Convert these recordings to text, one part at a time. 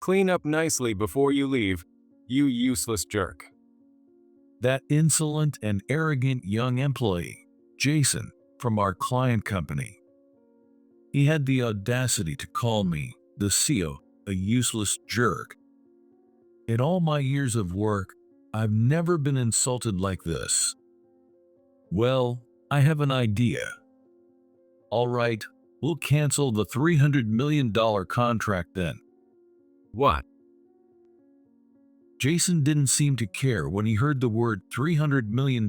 Clean up nicely before you leave, you useless jerk. That insolent and arrogant young employee, Jason, from our client company. He had the audacity to call me, the CEO, a useless jerk. In all my years of work, I've never been insulted like this. Well, I have an idea. All right, we'll cancel the $300 million contract then. What? Jason didn't seem to care when he heard the word $300 million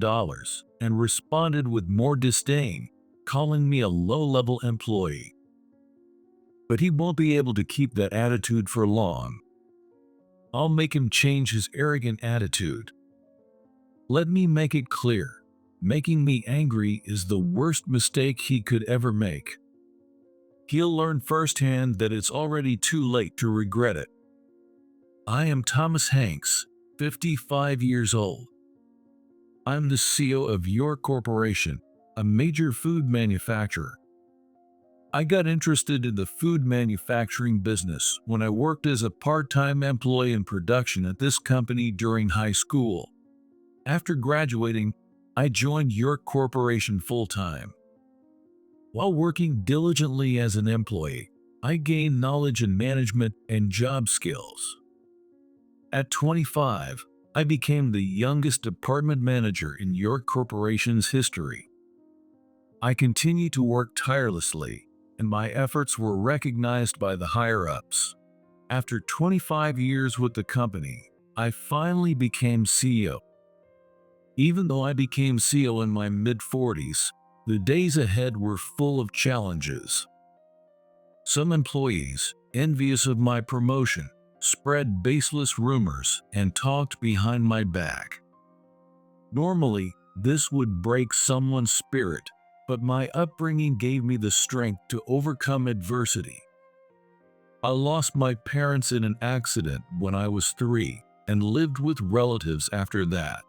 and responded with more disdain, calling me a low-level employee. But he won't be able to keep that attitude for long. I'll make him change his arrogant attitude. Let me make it clear, making me angry is the worst mistake he could ever make. He'll learn firsthand that it's already too late to regret it. I am Thomas Hanks, 55 years old. I'm the CEO of your corporation, a major food manufacturer. I got interested in the food manufacturing business when I worked as a part-time employee in production at this company during high school. After graduating, I joined your corporation full-time. While working diligently as an employee, I gained knowledge in management and job skills. At 25, I became the youngest department manager in your corporation's history. I continued to work tirelessly, and my efforts were recognized by the higher-ups. After 25 years with the company, I finally became CEO. Even though I became CEO in my mid-40s, the days ahead were full of challenges. Some employees, envious of my promotion, spread baseless rumors and talked behind my back. Normally, this would break someone's spirit, but my upbringing gave me the strength to overcome adversity. I lost my parents in an accident when I was 3 and lived with relatives after that.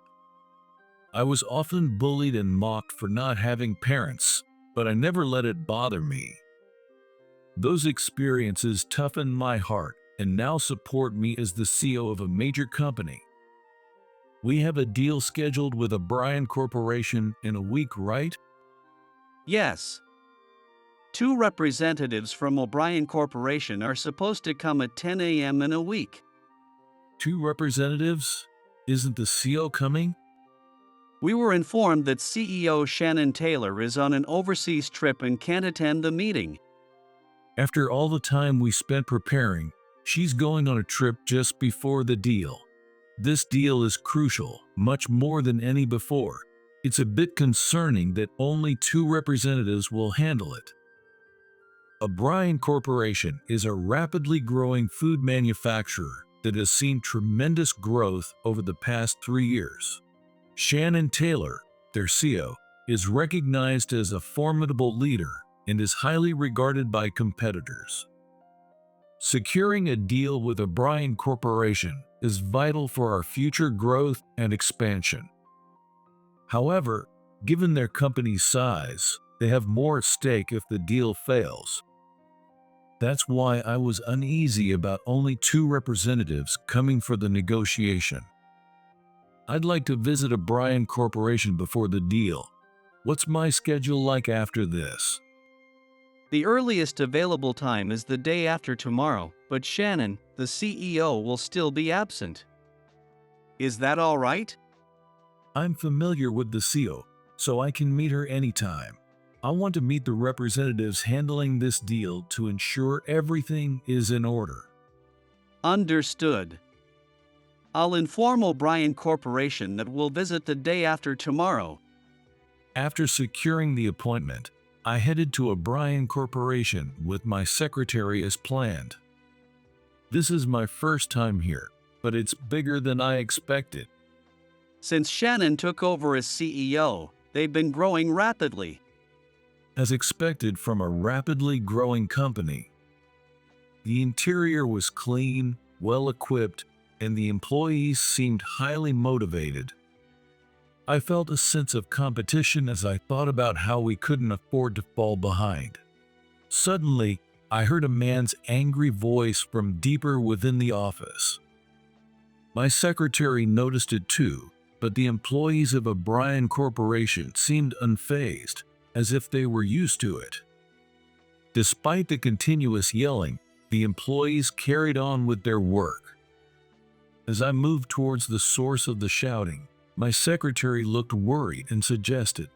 I was often bullied and mocked for not having parents, but I never let it bother me. Those experiences toughened my heart and now support me as the CEO of a major company. We have a deal scheduled with O'Brien Corporation in a week, right? Yes. 2 representatives from O'Brien Corporation are supposed to come at 10 a.m. in a week. 2 representatives? Isn't the CEO coming? We were informed that CEO Shannon Taylor is on an overseas trip and can't attend the meeting. After all the time we spent preparing, she's going on a trip just before the deal. This deal is crucial, much more than any before. It's a bit concerning that only 2 representatives will handle it. O'Brien Corporation is a rapidly growing food manufacturer that has seen tremendous growth over the past 3 years. Shannon Taylor, their CEO, is recognized as a formidable leader and is highly regarded by competitors. Securing a deal with O'Brien Corporation is vital for our future growth and expansion. However, given their company's size, they have more at stake if the deal fails. That's why I was uneasy about only 2 representatives coming for the negotiation. I'd like to visit O'Brien Corporation before the deal. What's my schedule like after this? The earliest available time is the day after tomorrow, but Shannon, the CEO, will still be absent. Is that all right? I'm familiar with the CEO, so I can meet her anytime. I want to meet the representatives handling this deal to ensure everything is in order. Understood. I'll inform O'Brien Corporation that we'll visit the day after tomorrow. After securing the appointment, I headed to O'Brien Corporation with my secretary as planned. This is my first time here, but it's bigger than I expected. Since Shannon took over as CEO, they've been growing rapidly. As expected from a rapidly growing company. The interior was clean, well-equipped, and the employees seemed highly motivated. I felt a sense of competition as I thought about how we couldn't afford to fall behind. Suddenly, I heard a man's angry voice from deeper within the office. My secretary noticed it too, but the employees of O'Brien Corporation seemed unfazed, as if they were used to it. Despite the continuous yelling, the employees carried on with their work. As I moved towards the source of the shouting, my secretary looked worried and suggested,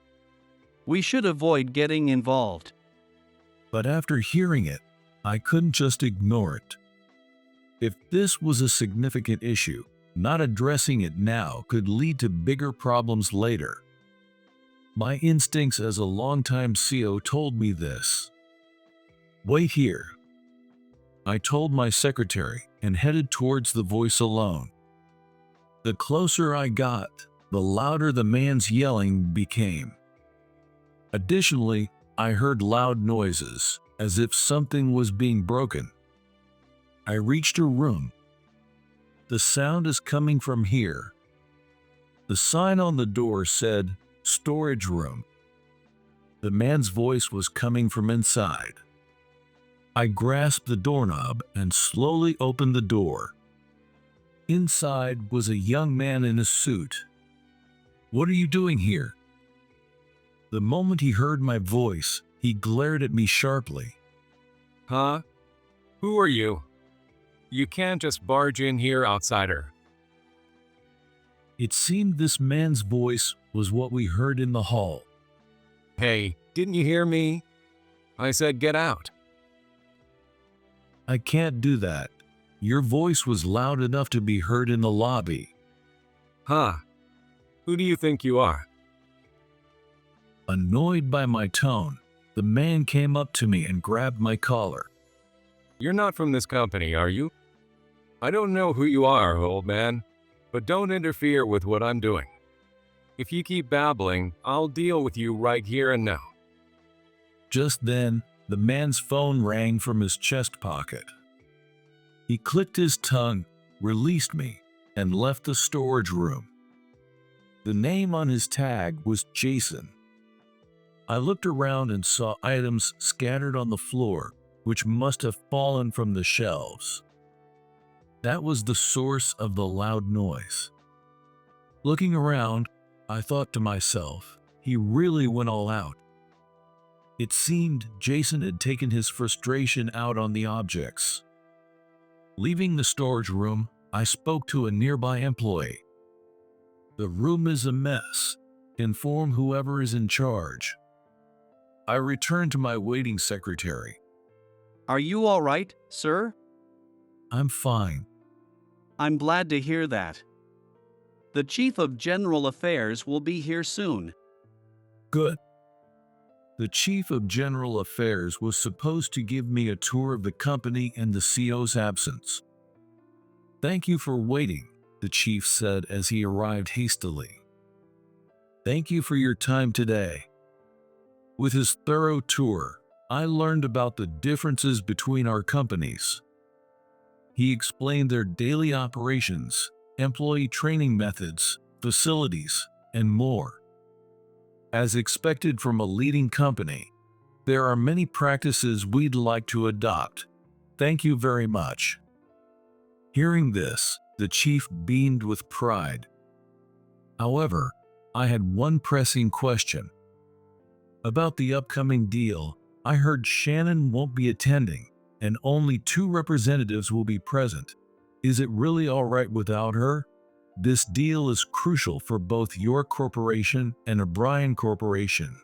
We should avoid getting involved. but after hearing it, I couldn't just ignore it. If this was a significant issue, not addressing it now could lead to bigger problems later. My instincts as a longtime CO told me this. Wait here. I told my secretary and headed towards the voice alone. The closer I got, the louder the man's yelling became. Additionally, I heard loud noises, as if something was being broken. I reached a room. The sound is coming from here. The sign on the door said, "Storage room." The man's voice was coming from inside. I grasped the doorknob and slowly opened the door. Inside was a young man in a suit. "What are you doing here?" The moment he heard my voice, he glared at me sharply. Huh? Who are you? You can't just barge in here, outsider. It seemed this man's voice was what we heard in the hall. Hey, didn't you hear me? I said get out. "I can't do that. Your voice was loud enough to be heard in the lobby." Huh? Who do you think you are? Annoyed by my tone, the man came up to me and grabbed my collar. You're not from this company, are you? I don't know who you are, old man, but don't interfere with what I'm doing. If you keep babbling, I'll deal with you right here and now. Just then, the man's phone rang from his chest pocket. He clicked his tongue, released me, and left the storage room. The name on his tag was Jason. I looked around and saw items scattered on the floor, which must have fallen from the shelves. That was the source of the loud noise. Looking around, I thought to myself, he really went all out. It seemed Jason had taken his frustration out on the objects. Leaving the storage room, I spoke to a nearby employee. "The room is a mess. Inform whoever is in charge." I returned to my waiting secretary. Are you all right, sir? "I'm fine." I'm glad to hear that. The Chief of General Affairs will be here soon. "Good." The Chief of General Affairs was supposed to give me a tour of the company in the CO's absence. "Thank you for waiting," the chief said as he arrived hastily. "Thank you for your time today." With his thorough tour, I learned about the differences between our companies. He explained their daily operations, employee training methods, facilities, and more. As expected from a leading company, there are many practices we'd like to adopt. Thank you very much. Hearing this, the chief beamed with pride. However, I had one pressing question. About the upcoming deal, I heard Shannon won't be attending, and only 2 representatives will be present. Is it really all right without her? This deal is crucial for both your corporation and O'Brien Corporation.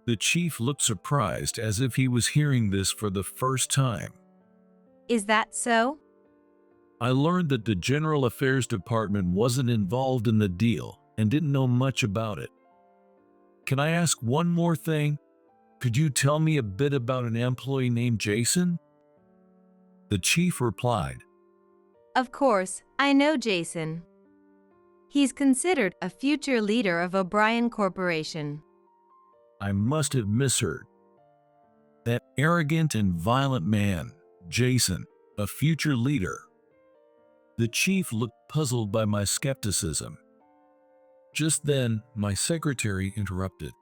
The chief looked surprised as if he was hearing this for the first time. Is that so? I learned that the General Affairs Department wasn't involved in the deal and didn't know much about it. "Can I ask one more thing? Could you tell me a bit about an employee named Jason?" The chief replied, Of course, I know Jason. He's considered a future leader of O'Brien Corporation. "I must have misheard. That arrogant and violent man, Jason, a future leader." The chief looked puzzled by my skepticism. Just then, my secretary interrupted.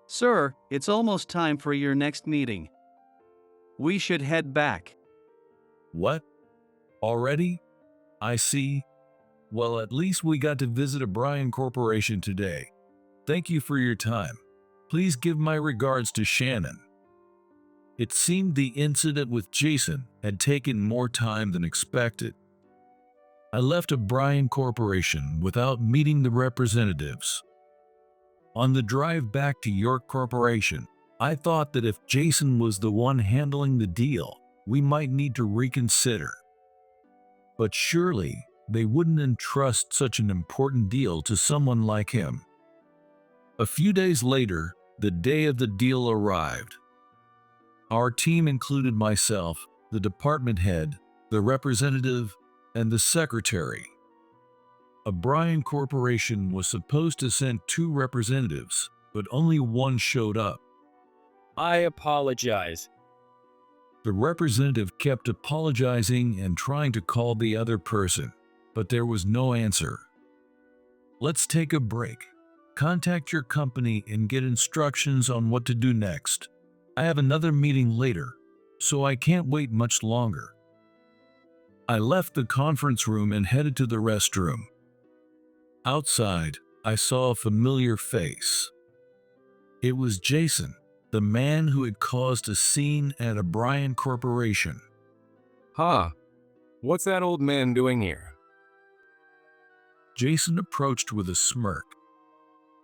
Sir, it's almost time for your next meeting. We should head back. What? Already? I see. Well, at least we got to visit O'Brien Corporation today. Thank you for your time. Please give my regards to Shannon. It seemed the incident with Jason had taken more time than expected. I left O'Brien Corporation without meeting the representatives. On the drive back to York Corporation, I thought that if Jason was the one handling the deal, we might need to reconsider. But surely, they wouldn't entrust such an important deal to someone like him. A few days later, the day of the deal arrived. Our team included myself, the department head, the representative, and the secretary. O'Brien Corporation was supposed to send 2 representatives, but only one showed up. I apologize. The representative kept apologizing and trying to call the other person, but there was no answer. Let's take a break. Contact your company and get instructions on what to do next. I have another meeting later, so I can't wait much longer. I left the conference room and headed to the restroom. Outside, I saw a familiar face. It was Jason, the man who had caused a scene at O'Brien Corporation. Huh? What's that old man doing here? Jason approached with a smirk.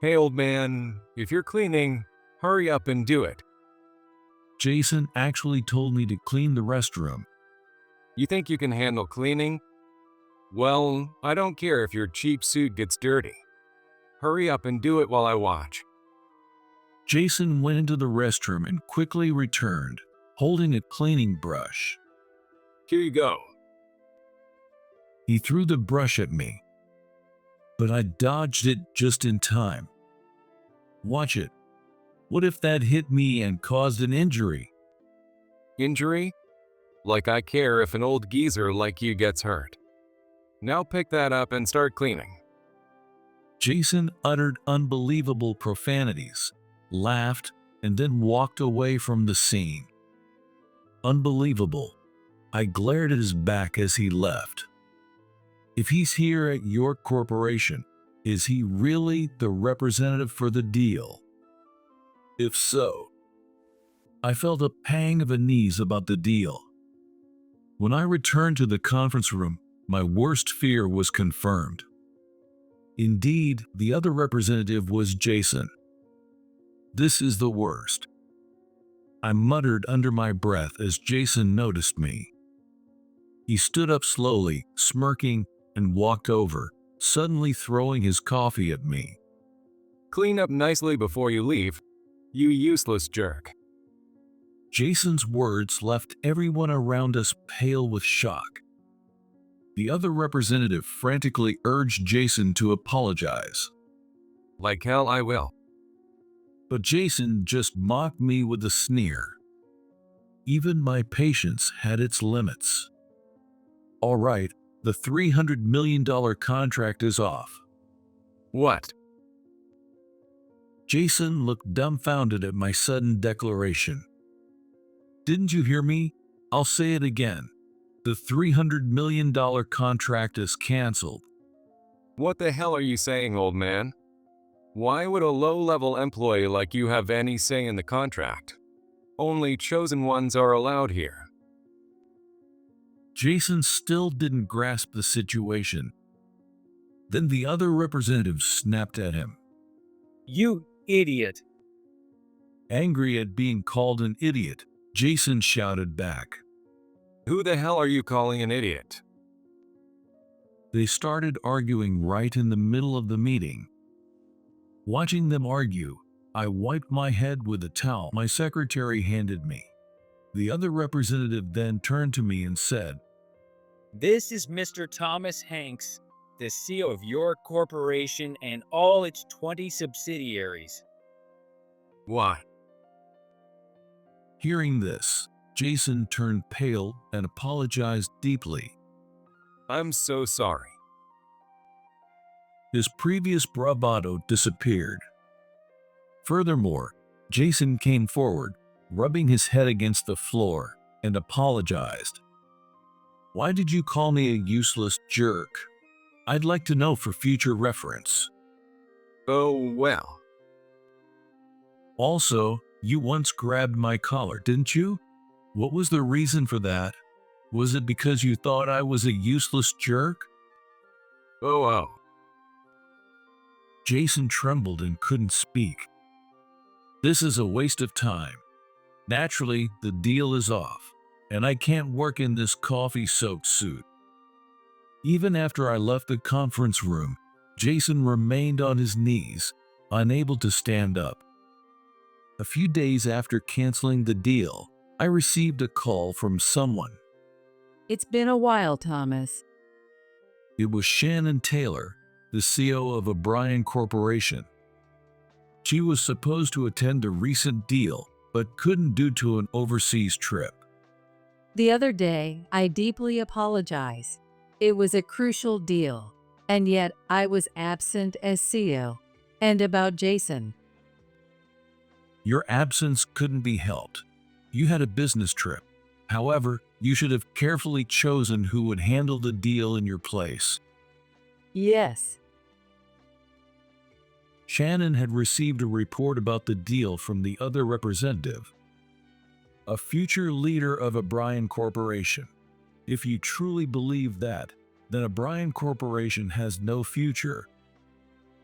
Hey, old man, if you're cleaning, hurry up and do it. Jason actually told me to clean the restroom. You think you can handle cleaning? Well, I don't care if your cheap suit gets dirty. Hurry up and do it while I watch. Jason went into the restroom and quickly returned, holding a cleaning brush. Here you go. He threw the brush at me, but I dodged it just in time. Watch it. What if that hit me and caused an injury? Injury? Like I care if an old geezer like you gets hurt. Now pick that up and start cleaning. Jason uttered unbelievable profanities, laughed, and then walked away from the scene. Unbelievable. I glared at his back as he left. If he's here at York Corporation, is he really the representative for the deal? If so, I felt a pang of unease about the deal. When I returned to the conference room, my worst fear was confirmed. Indeed, the other representative was Jason. This is the worst. I muttered under my breath as Jason noticed me. He stood up slowly, smirking, and walked over, suddenly throwing his coffee at me. Clean up nicely before you leave, you useless jerk. Jason's words left everyone around us pale with shock. The other representative frantically urged Jason to apologize. Like hell I will. But Jason just mocked me with a sneer. Even my patience had its limits. All right, the $300 million contract is off. What? Jason looked dumbfounded at my sudden declaration. Didn't you hear me? I'll say it again. The $300 million contract is canceled. What the hell are you saying, old man? Why would a low-level employee like you have any say in the contract? Only chosen ones are allowed here. Jason still didn't grasp the situation. Then the other representative snapped at him. You idiot. Angry at being called an idiot, Jason shouted back. Who the hell are you calling an idiot? They started arguing right in the middle of the meeting. Watching them argue, I wiped my head with a towel my secretary handed me. The other representative then turned to me and said, This is Mr. Thomas Hanks, the CEO of York Corporation and all its 20 subsidiaries. What? Hearing this, Jason turned pale and apologized deeply. I'm so sorry. His previous bravado disappeared. Furthermore, Jason came forward, rubbing his head against the floor, and apologized. Why did you call me a useless jerk? I'd like to know for future reference. Oh, well. Also, you once grabbed my collar, didn't you? What was the reason for that? Was it because you thought I was a useless jerk? Oh. Jason trembled and couldn't speak. This is a waste of time. Naturally, the deal is off, and I can't work in this coffee-soaked suit. Even after I left the conference room, Jason remained on his knees, unable to stand up. A few days after canceling the deal, I received a call from someone. It's been a while, Thomas. It was Shannon Taylor, the CEO of O'Brien Corporation. She was supposed to attend a recent deal, but couldn't due to an overseas trip. The other day, I deeply apologize. It was a crucial deal, and yet I was absent as CEO. And about Jason. Your absence couldn't be helped. You had a business trip. However, you should have carefully chosen who would handle the deal in your place. Yes. Shannon had received a report about the deal from the other representative, a future leader of O'Brien Corporation. If you truly believe that, then O'Brien Corporation has no future.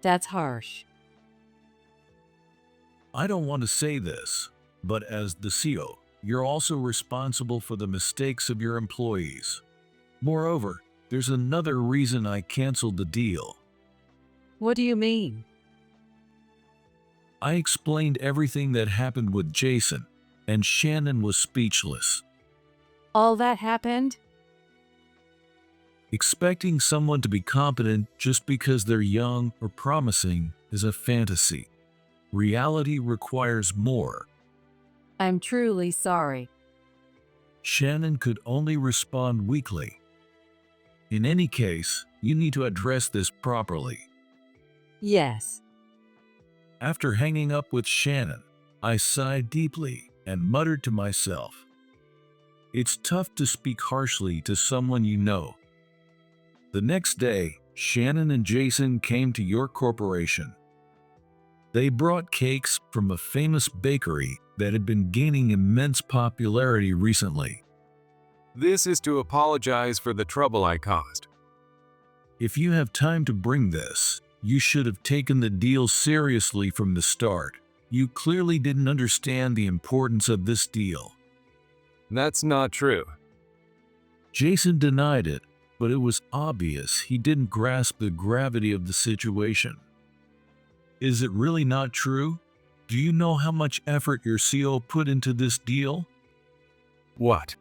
That's harsh. I don't want to say this, but as the CEO, you're also responsible for the mistakes of your employees. Moreover, there's another reason I canceled the deal. What do you mean? I explained everything that happened with Jason, and Shannon was speechless. All that happened? Expecting someone to be competent just because they're young or promising is a fantasy. Reality requires more. I'm truly sorry. Shannon could only respond weakly. In any case, you need to address this properly. Yes. After hanging up with Shannon, I sighed deeply and muttered to myself, "It's tough to speak harshly to someone you know." The next day, Shannon and Jason came to your corporation. They brought cakes from a famous bakery that had been gaining immense popularity recently. This is to apologize for the trouble I caused. If you have time to bring this, you should have taken the deal seriously from the start. You clearly didn't understand the importance of this deal. That's not true. Jason denied it, but it was obvious he didn't grasp the gravity of the situation. Is it really not true? Do you know how much effort your CEO put into this deal? What?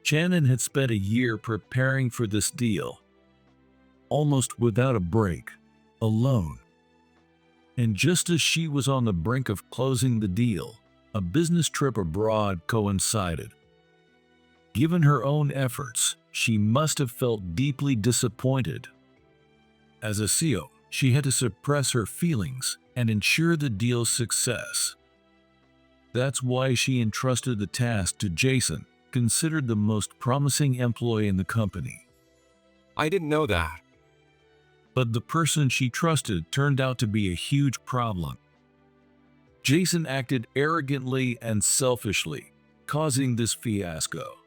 Shannon had spent a year preparing for this deal, almost without a break, alone. And just as she was on the brink of closing the deal, a business trip abroad coincided. Given her own efforts, she must have felt deeply disappointed. As a CEO, she had to suppress her feelings and ensure the deal's success. That's why she entrusted the task to Jason, considered the most promising employee in the company. I didn't know that. But the person she trusted turned out to be a huge problem. Jason acted arrogantly and selfishly, causing this fiasco.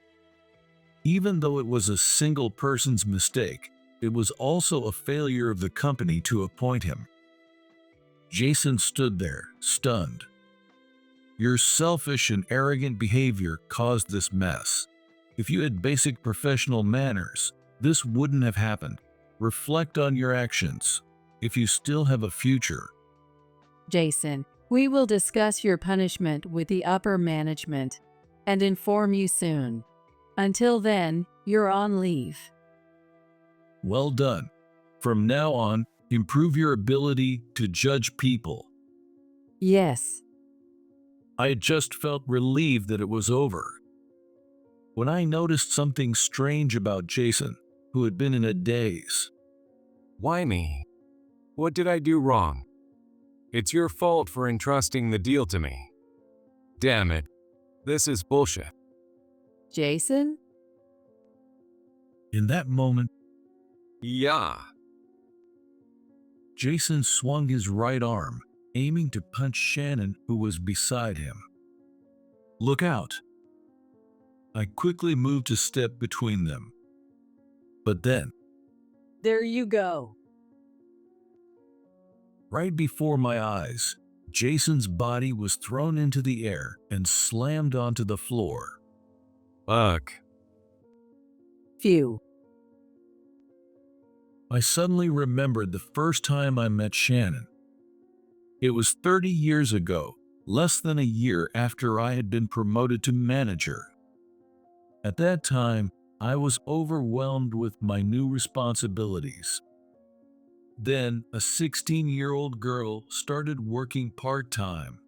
Even though it was a single person's mistake, it was also a failure of the company to appoint him. Jason stood there, stunned. Your selfish and arrogant behavior caused this mess. If you had basic professional manners, this wouldn't have happened. Reflect on your actions, if you still have a future. Jason, we will discuss your punishment with the upper management and inform you soon. Until then, you're on leave. Well done. From now on, improve your ability to judge people. Yes. I just felt relieved that it was over. When I noticed something strange about Jason, who had been in a daze. Why me? What did I do wrong? It's your fault for entrusting the deal to me. Damn it. This is bullshit. Jason? In that moment, Yeah. Jason swung his right arm, aiming to punch Shannon, who was beside him. "Look out!" I quickly moved to step between them. But then, There you go. right before my eyes, Jason's body was thrown into the air and slammed onto the floor. Fuck. Phew. I suddenly remembered the first time I met Shannon. It was 30 years ago, less than a year after I had been promoted to manager. At that time, I was overwhelmed with my new responsibilities. Then, a 16-year-old girl started working part-time.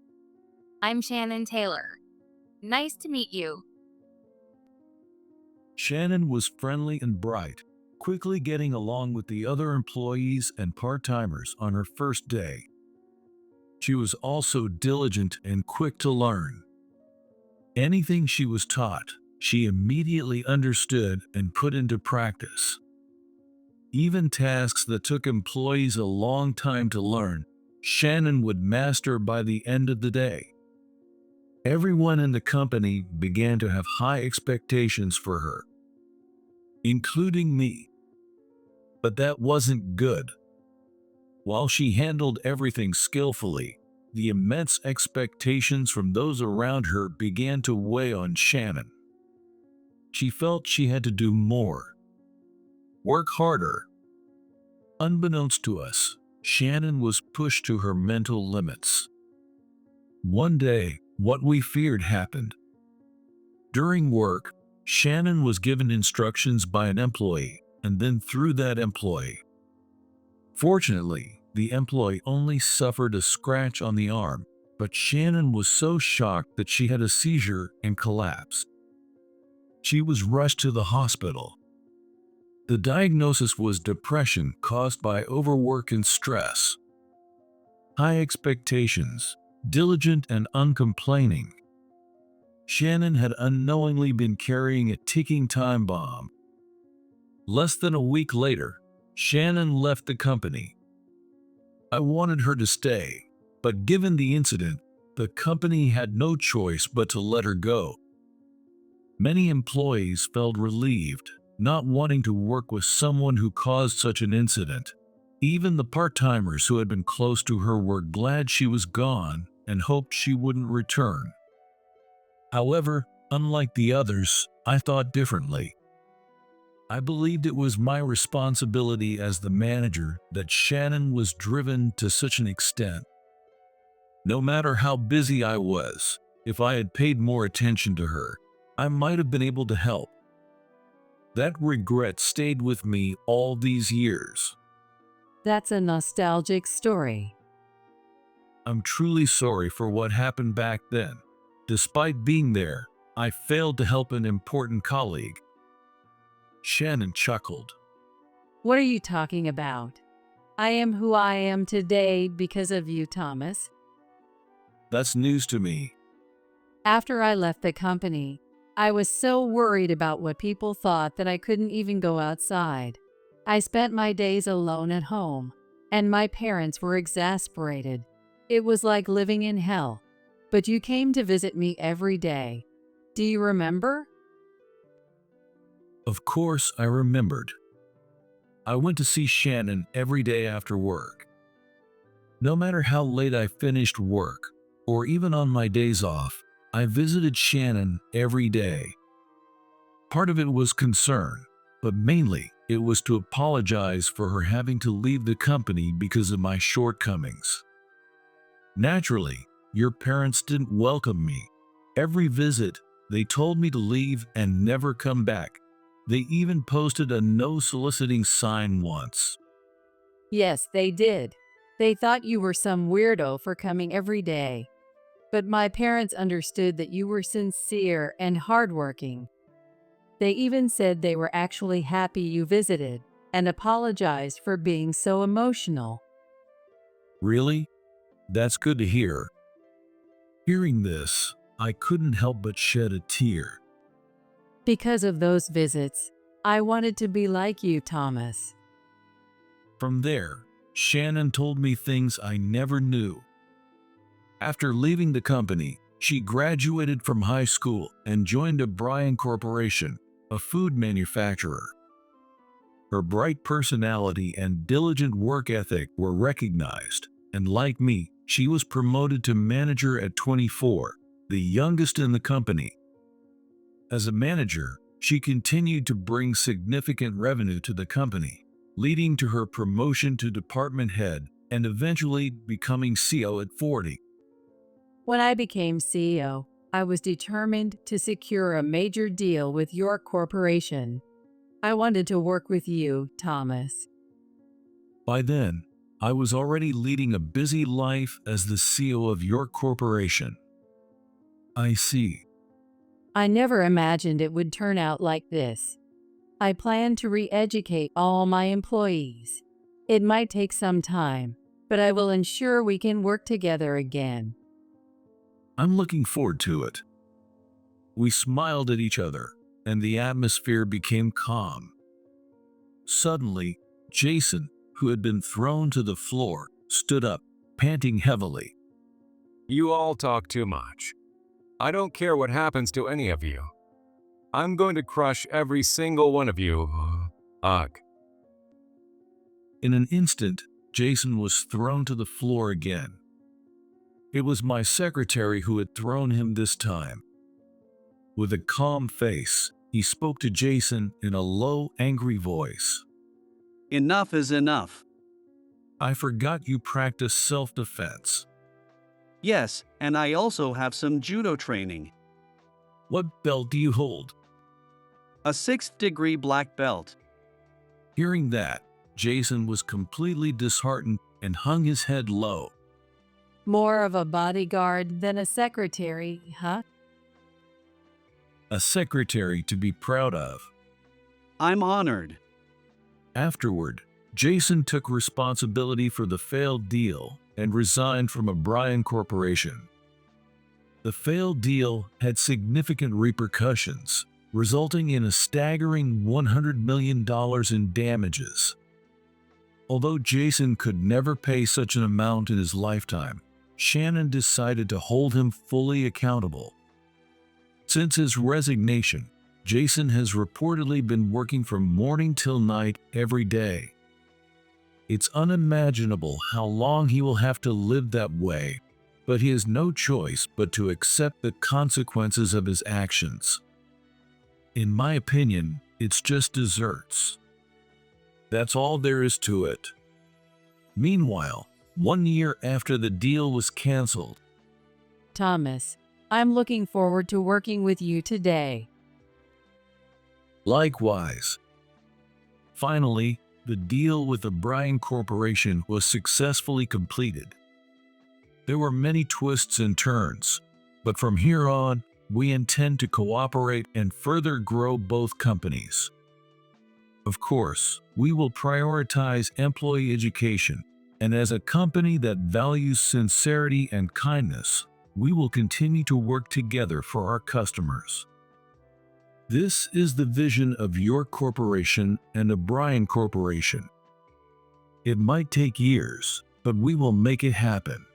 I'm Shannon Taylor. Nice to meet you. Shannon was friendly and bright, quickly getting along with the other employees and part-timers on her first day. She was also diligent and quick to learn. Anything she was taught, she immediately understood and put into practice. Even tasks that took employees a long time to learn, Shannon would master by the end of the day. Everyone in the company began to have high expectations for her, including me. But that wasn't good. While she handled everything skillfully, the immense expectations from those around her began to weigh on Shannon. She felt she had to do more, work harder. Unbeknownst to us, Shannon was pushed to her mental limits. One day, what we feared happened. During work, Shannon was given instructions by an employee and then threw that employee. Fortunately, the employee only suffered a scratch on the arm, but Shannon was so shocked that she had a seizure and collapsed. She was rushed to the hospital. The diagnosis was depression caused by overwork and stress. High expectations, diligent and uncomplaining. Shannon had unknowingly been carrying a ticking time bomb. Less than a week later, Shannon left the company. I wanted her to stay, but given the incident, the company had no choice but to let her go. Many employees felt relieved, not wanting to work with someone who caused such an incident. Even the part-timers who had been close to her were glad she was gone and hoped she wouldn't return. However, unlike the others, I thought differently. I believed it was my responsibility as the manager that Shannon was driven to such an extent. No matter how busy I was, if I had paid more attention to her, I might have been able to help. That regret stayed with me all these years. That's a nostalgic story. I'm truly sorry for what happened back then. Despite being there, I failed to help an important colleague. Shannon chuckled. What are you talking about? I am who I am today because of you, Thomas. That's news to me. After I left the company, I was so worried about what people thought that I couldn't even go outside. I spent my days alone at home, and my parents were exasperated. It was like living in hell. But you came to visit me every day. Do you remember? Of course, I remembered. I went to see Shannon every day after work. No matter how late I finished work, or even on my days off, I visited Shannon every day. Part of it was concern, but mainly it was to apologize for her having to leave the company because of my shortcomings. Naturally, your parents didn't welcome me. Every visit, they told me to leave and never come back. They even posted a no soliciting sign once. Yes, they did. They thought you were some weirdo for coming every day. But my parents understood that you were sincere and hardworking. They even said they were actually happy you visited and apologized for being so emotional. Really? That's good to hear. Hearing this, I couldn't help but shed a tear. Because of those visits, I wanted to be like you, Thomas. From there, Shannon told me things I never knew. After leaving the company, she graduated from high school and joined O'Brien Corporation, a food manufacturer. Her bright personality and diligent work ethic were recognized, and like me, she was promoted to manager at 24, the youngest in the company. As a manager, she continued to bring significant revenue to the company, leading to her promotion to department head and eventually becoming CEO at 40. When I became CEO, I was determined to secure a major deal with your corporation. I wanted to work with you, Thomas. By then, I was already leading a busy life as the CEO of your corporation. I see. I never imagined it would turn out like this. I plan to re-educate all my employees. It might take some time, but I will ensure we can work together again. I'm looking forward to it. We smiled at each other, and the atmosphere became calm. Suddenly, Jason, who had been thrown to the floor, stood up, panting heavily. You all talk too much. I don't care what happens to any of you. I'm going to crush every single one of you. Ugh. In an instant, Jason was thrown to the floor again. It was my secretary who had thrown him this time. With a calm face, he spoke to Jason in a low, angry voice. Enough is enough. I forgot you practice self-defense. Yes, and I also have some judo training. What belt do you hold? A 6th degree black belt. Hearing that, Jason was completely disheartened and hung his head low. More of a bodyguard than a secretary, huh? A secretary to be proud of. I'm honored. Afterward, Jason took responsibility for the failed deal and resigned from O'Brien Corporation. The failed deal had significant repercussions, resulting in a staggering $100 million in damages. Although Jason could never pay such an amount in his lifetime, Shannon decided to hold him fully accountable. Since his resignation, Jason has reportedly been working from morning till night every day. It's unimaginable how long he will have to live that way, but he has no choice but to accept the consequences of his actions. In my opinion, it's just desserts. That's all there is to it. Meanwhile, 1 year after the deal was canceled, Thomas, I'm looking forward to working with you today. likewise. Finally, the deal with O'Brien Corporation was successfully completed. There were many twists and turns, but from here on, we intend to cooperate and further grow both companies. Of course, we will prioritize employee education, and as a company that values sincerity and kindness, we will continue to work together for our customers. This is the vision of your corporation and O'Brien Corporation. It might take years, but we will make it happen.